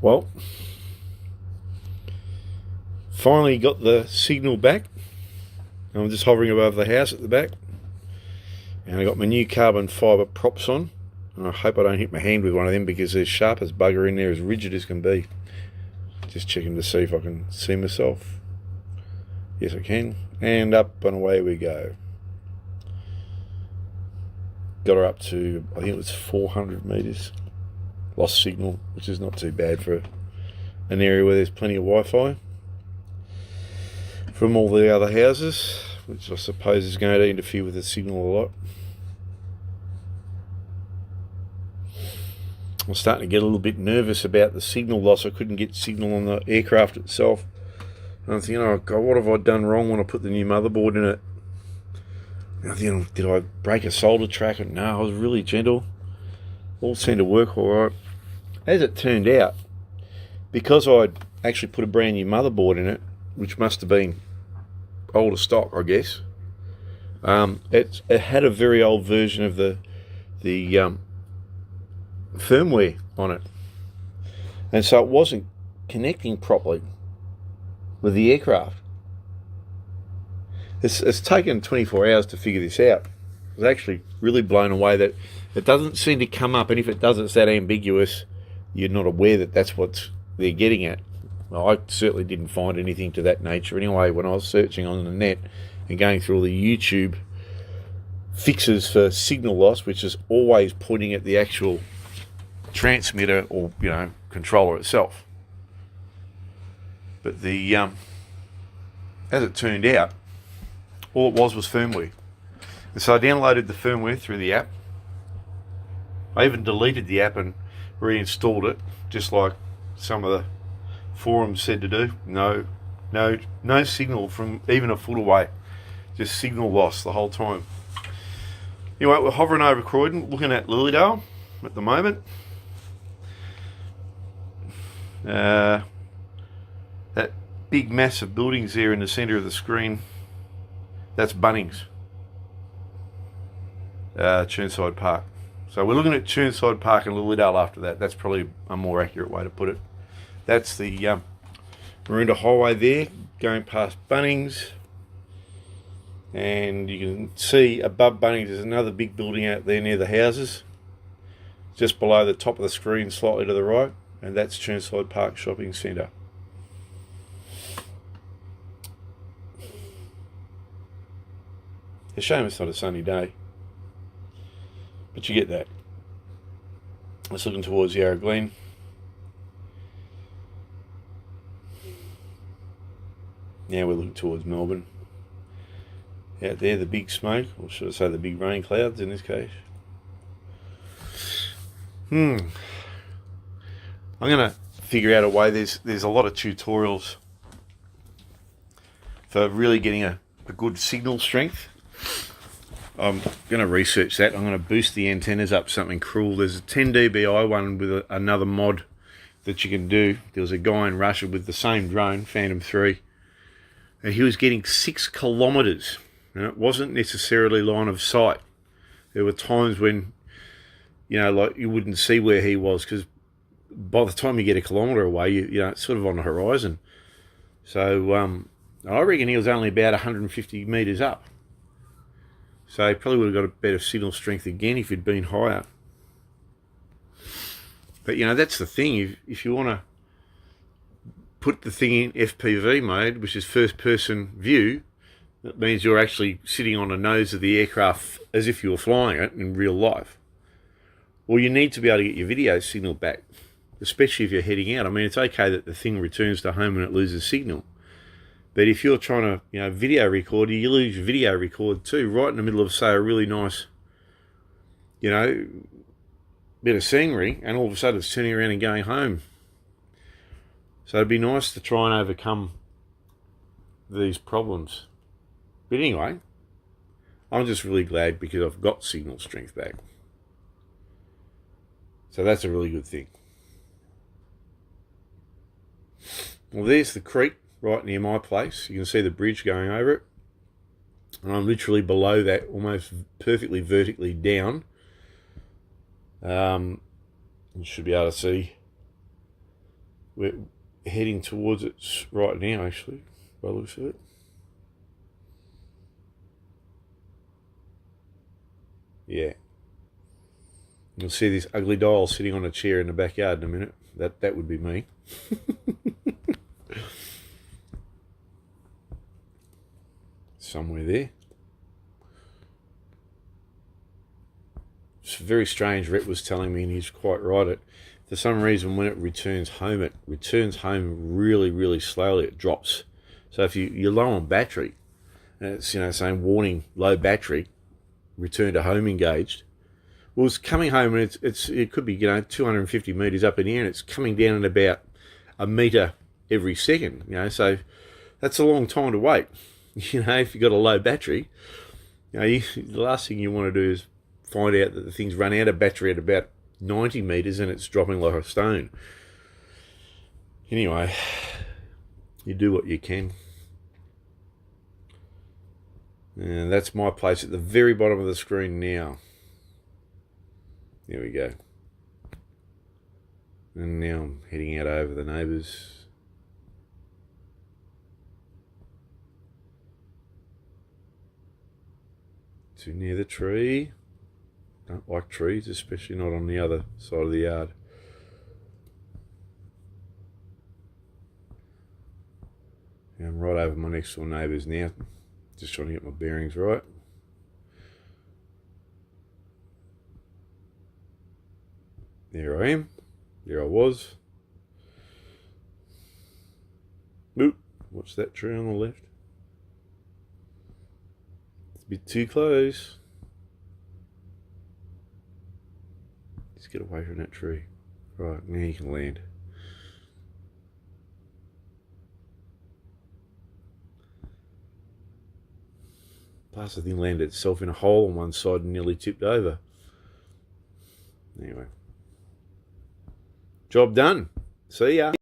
Well, finally got the signal back. I'm just hovering above the house at the back. And I got my new carbon fibre props on. And I hope I don't hit my hand with one of them because they're sharp as bugger in there, as rigid as can be. Just checking to see if I can see myself. Yes, I can. And up and away we go. Got her up to, I think it was 400 metres. Lost signal, which is not too bad for an area where there's plenty of Wi-Fi from all the other houses, which I suppose is going to interfere with the signal a lot. I'm starting to get a little bit nervous about the signal loss. I couldn't get signal on the aircraft itself. And I'm thinking, oh God, what have I done wrong when I put the new motherboard in it? And I'm thinking, did I break a solder track? No, I was really gentle. All seemed to work all right. As it turned out, because I'd actually put a brand new motherboard in it, which must have been older stock, I guess, it had a very old version of the firmware on it, and so it wasn't connecting properly with the aircraft. It's taken 24 hours to figure this out. I was actually really blown away that it doesn't seem to come up, and if it does, it's that ambiguous. You're not aware that that's what they're getting at. Well, I certainly didn't find anything to that nature anyway when I was searching on the net and going through all the YouTube fixes for signal loss, which is always pointing at the actual transmitter or, controller itself. But the as it turned out, all it was firmware. And so I downloaded the firmware through the app. I even deleted the app and reinstalled it, just like some of the forums said to do. No signal from even a foot away. Just signal loss the whole time. Anyway, we're hovering over Croydon, looking at Lilydale at the moment. That big mass of buildings there in the centre of the screen, that's Bunnings, Churnside Park. So we're looking at Churnside Park and Lilydale after that. That's probably a more accurate way to put it. That's the Maroondah Highway there, going past Bunnings. And you can see above Bunnings there's another big building out there near the houses. Just below the top of the screen, slightly to the right. And that's Churnside Park Shopping Centre. It's a shame it's not a sunny day. But you get that. It's looking towards Yarra Glen. Now we're looking towards Melbourne. Out there, the big smoke, or should I say the big rain clouds in this case. I'm going to figure out a way. There's a lot of tutorials for really getting a good signal strength. I'm going to research that. I'm going to boost the antennas up something cruel. There's a 10 dBi one with another mod that you can do. There was a guy in Russia with the same drone, Phantom 3, and he was getting 6 kilometres, and it wasn't necessarily line of sight. There were times when, like you wouldn't see where he was because by the time you get a kilometre away, it's sort of on the horizon. So I reckon he was only about 150 metres up. So he probably would have got a better signal strength again if he'd been higher. But that's the thing. If you want to put the thing in FPV mode, which is first person view, that means you're actually sitting on the nose of the aircraft as if you were flying it in real life. Well, you need to be able to get your video signal back, especially if you're heading out. I mean, it's okay that the thing returns to home when it loses signal. But if you're trying to, video record, you lose your video record too, right in the middle of, say, a really nice, bit of scenery, and all of a sudden it's turning around and going home. So it'd be nice to try and overcome these problems. But anyway, I'm just really glad because I've got signal strength back. So that's a really good thing. Well, there's the creek right near my place. You can see the bridge going over it. And I'm literally below that, almost perfectly vertically down. You should be able to see We're heading towards it right now, actually, by the looks of it. Yeah. You'll see this ugly doll sitting on a chair in the backyard in a minute. That would be me. Somewhere there. It's very strange. Rhett was telling me, and he's quite right. For some reason, when it returns home really, really slowly. It drops. So if you're low on battery, and it's saying warning, low battery, return to home engaged. Well, it's coming home, and it could be 250 meters up in the air, and it's coming down at about a meter every second. So that's a long time to wait. If you've got a low battery, the last thing you want to do is find out that the thing's run out of battery at about 90 meters and it's dropping like a stone. Anyway, you do what you can. And that's my place at the very bottom of the screen now. There we go. And now I'm heading out over the neighbours. Too near the tree. Don't like trees, especially not on the other side of the yard. And I'm right over my next door neighbours now. Just trying to get my bearings right. There I am. There I was. Oop, what's that tree on the left? It's a bit too close. Just get away from that tree. Right, now you can land. Plus the thing landed itself in a hole on one side and nearly tipped over. Anyway. Job done. See ya.